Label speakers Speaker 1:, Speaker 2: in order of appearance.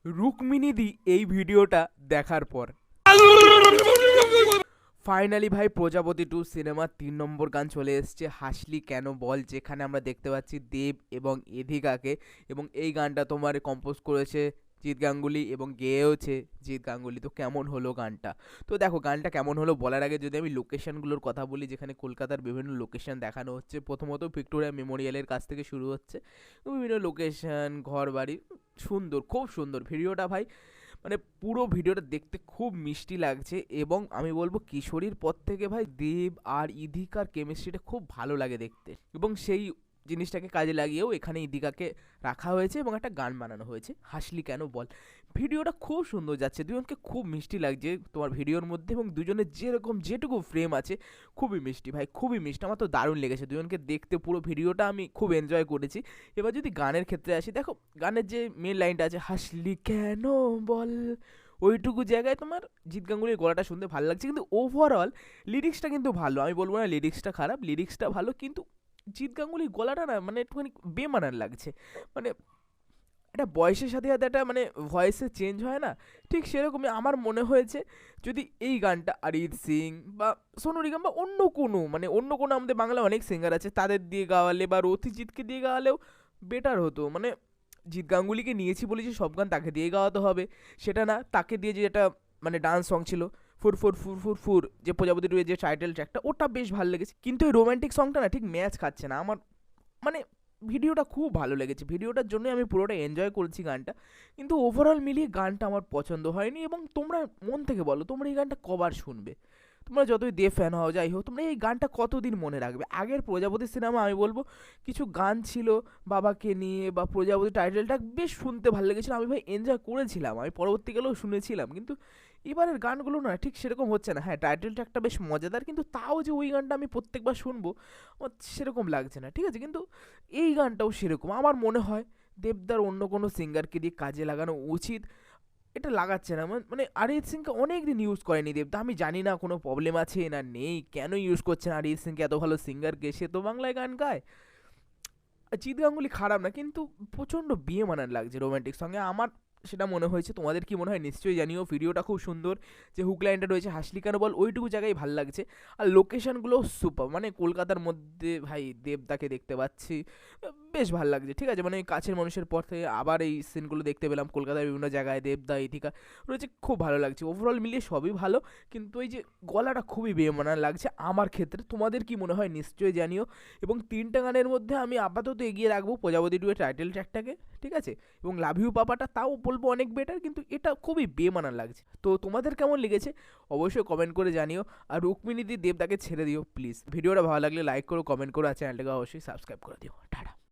Speaker 1: রুক্মিণীদি এই ভিডিওটা দেখার পর ফাইনালি ভাই প্রজাপতি 2 সিনেমার 3 নম্বর গান চলে এসছে, হাসলি কেন বল, যেখানে আমরা দেখতে পাচ্ছি দেব এবং এধিকাকে। এবং এই গানটা তোমার কম্পোজ করেছে জিৎ গাঙ্গুলি এবং গেয়েওছে জিৎ গাঙ্গুলি। তো কেমন হলো গানটা? তো দেখো, গানটা কেমন হলো বলার আগে যদি আমি লোকেশনগুলোর কথা বলি, যেখানে কলকাতার বিভিন্ন লোকেশন দেখানো হচ্ছে। প্রথমত ভিক্টোরিয়া মেমোরিয়ালের কাছ থেকে শুরু হচ্ছে, বিভিন্ন লোকেশন, ঘর বাড়ি, সুন্দর, খুব সুন্দর ভিডিওটা ভাই। মানে পুরো ভিডিওটা দেখতে খুব মিষ্টি লাগছে। এবং আমি বলবো কিশোরীর পর থেকে ভাই দেব আর ইধিকার কেমিস্ট্রিটা খুব ভালো লাগে দেখতে, এবং সেই জিনিসটাকে কাজে লাগিয়েও এখানে ইদিকাকে রাখা হয়েছে এবং একটা গান বানানো হয়েছে, হাসলি কেন বল। ভিডিওটা খুব সুন্দর যাচ্ছে, দুজনকে খুব মিষ্টি লাগছে তোমার ভিডিওর মধ্যে, এবং দুজনের যেরকম যেটুকু ফ্রেম আছে খুবই মিষ্টি ভাই, খুবই মিষ্টি। আমার তো দারুণ লেগেছে দুজনকে দেখতে, পুরো ভিডিওটা আমি খুব এনজয় করেছি। এবার যদি গানের ক্ষেত্রে আসি, দেখো গানের যে মেন লাইনটা আছে হাসলি কেন বল, ওইটুকু জায়গায় তোমার জিৎ গাঙ্গুলির গলাটা শুনতে ভালো লাগছে। কিন্তু ওভারঅল লিরিক্সটা কিন্তু ভালো, আমি বলবো না লিরিক্সটা খারাপ, লিরিক্সটা ভালো, কিন্তু জিৎ গাঙ্গুলির গলাটা না মানে একটুখানি বেমানান লাগছে। মানে একটা বয়সের সাথে সাথে একটা মানে ভয়েসে চেঞ্জ হয় না, ঠিক সেরকমই আমার মনে হয়েছে। যদি এই গানটা অরিজিৎ সিং বা সোনু নিগম বা অন্য কোনো আমাদের বাংলা অনেক সিঙ্গার আছে তাদের দিয়ে গাওয়ালে, বা রথিজিৎকে দিয়ে গাওয়ালেও বেটার হতো। মানে জিৎ গাঙ্গুলিকে নিয়েছি বলে যে সব গান তাকে দিয়ে গাওয়াতে হবে সেটা না, তাকে দিয়ে যে একটা মানে ডান্স সং ছিল ফুর ফুর ফুর ফুর ফুর, যে প্রজাপতি টুয়ের যে টাইটেল ট্র্যাকটা, ওটা বেশ ভালো লেগেছে। কিন্তু এই রোমান্টিক সংটা না ঠিক ম্যাচ খাচ্ছে না আমার। মানে ভিডিওটা খুব ভালো লেগেছে, ভিডিওটার জন্যই আমি পুরোটা এনজয় করেছি গানটা, কিন্তু ওভারঅল মিলিয়ে গানটা আমার পছন্দ হয়নি। এবং তোমরা মন থেকে বলো তোমরা এই গানটা কবার শুনবে? তোমরা যতই দেব ফ্যান হও যাই হোক, তোমরা এই গানটা কতদিন মনে রাখবে? আগের প্রজাপতি সিনেমা আমি বলবো কিছু গান ছিল বাবাকে নিয়ে বা প্রজাপতি টাইটেলটা বেশ শুনতে ভালো লেগেছিলো, আমি ভাই এনজয় করেছিলাম, আমি পরবর্তীকালেও শুনেছিলাম। কিন্তু এবারের গানগুলো না ঠিক সেরকম হচ্ছে না। হ্যাঁ, টাইটেল ট্র্যাকটা বেশ মজাদার, কিন্তু তাও যে ওই গানটা আমি প্রত্যেকবার শুনবো আমার সেরকম লাগছে না, ঠিক আছে? কিন্তু এই গানটাও সেরকম আমার মনে হয় দেবদার অন্য কোনো সিঙ্গারকে দিয়ে কাজে লাগানো উচিত। এটা লাগাচ্ছে না, মানে অরিজিৎ সিংকে অনেক দিন ইউজ করেনি দেবদা, আমি জানি না কোনো প্রবলেম আছে না নেই, কেন ইউজ করছে না অরিজিৎ সিংকে, এত ভালো সিঙ্গারকে, সে তো বাংলায় গান গায়। জিৎ গাঙ্গুলি খারাপ না, কিন্তু প্রচণ্ড বিয়ে মানান লাগছে রোমান্টিক সঙ্গে আমার, সেটা মনে হয়েছে। তোমাদের কি মনে হয় নিশ্চয়ই জানিও। ভিডিওটা খুব সুন্দর, যে হুক লাইনটা রয়েছে হাসলি কেন বল, ওইটুকু জায়গায় ভালো লাগছে। আর লোকেশনগুলো সুপার, মানে কলকাতার মধ্যে ভাই দেবদাকে দেখতে পাচ্ছি, বেশ ভালো লাগছে, ঠিক আছে? মানে কাছের মানুষের পর থেকে আবার এই সিনগুলো দেখতে পেলাম কলকাতার বিভিন্ন জায়গায়, দেবদা ইথিকা রয়েছে, খুব ভালো লাগছে। ওভারঅল মিলিয়ে সবই ভালো, কিন্তু এই যে গলাটা খুবই বেমানান লাগছে আমার ক্ষেত্রে। তোমাদের কি মনে হয় নিশ্চয়ই জানিও। এবং 3টা গানের মধ্যে আমি আপাতত এগিয়ে রাখবো প্রজাপতি 2 এর টাইটেল ট্র্যাকটাকে, ঠিক আছে? এবং লাভ ইউ পাপাটা তাও বলবো অনেক বেটার, কিন্তু এটা খুবই বেমানান লাগছে। তো তোমাদের কেমন লেগেছে অবশ্যই কমেন্ট করে জানিও। আর রুক্মিণীদি দেবদাকে ছেড়ে দিও প্লিজ। ভিডিওটা ভালো লাগলে লাইক করো, কমেন্ট করো, আর চ্যানেলটাকে অবশ্যই সাবস্ক্রাইব করে দিও।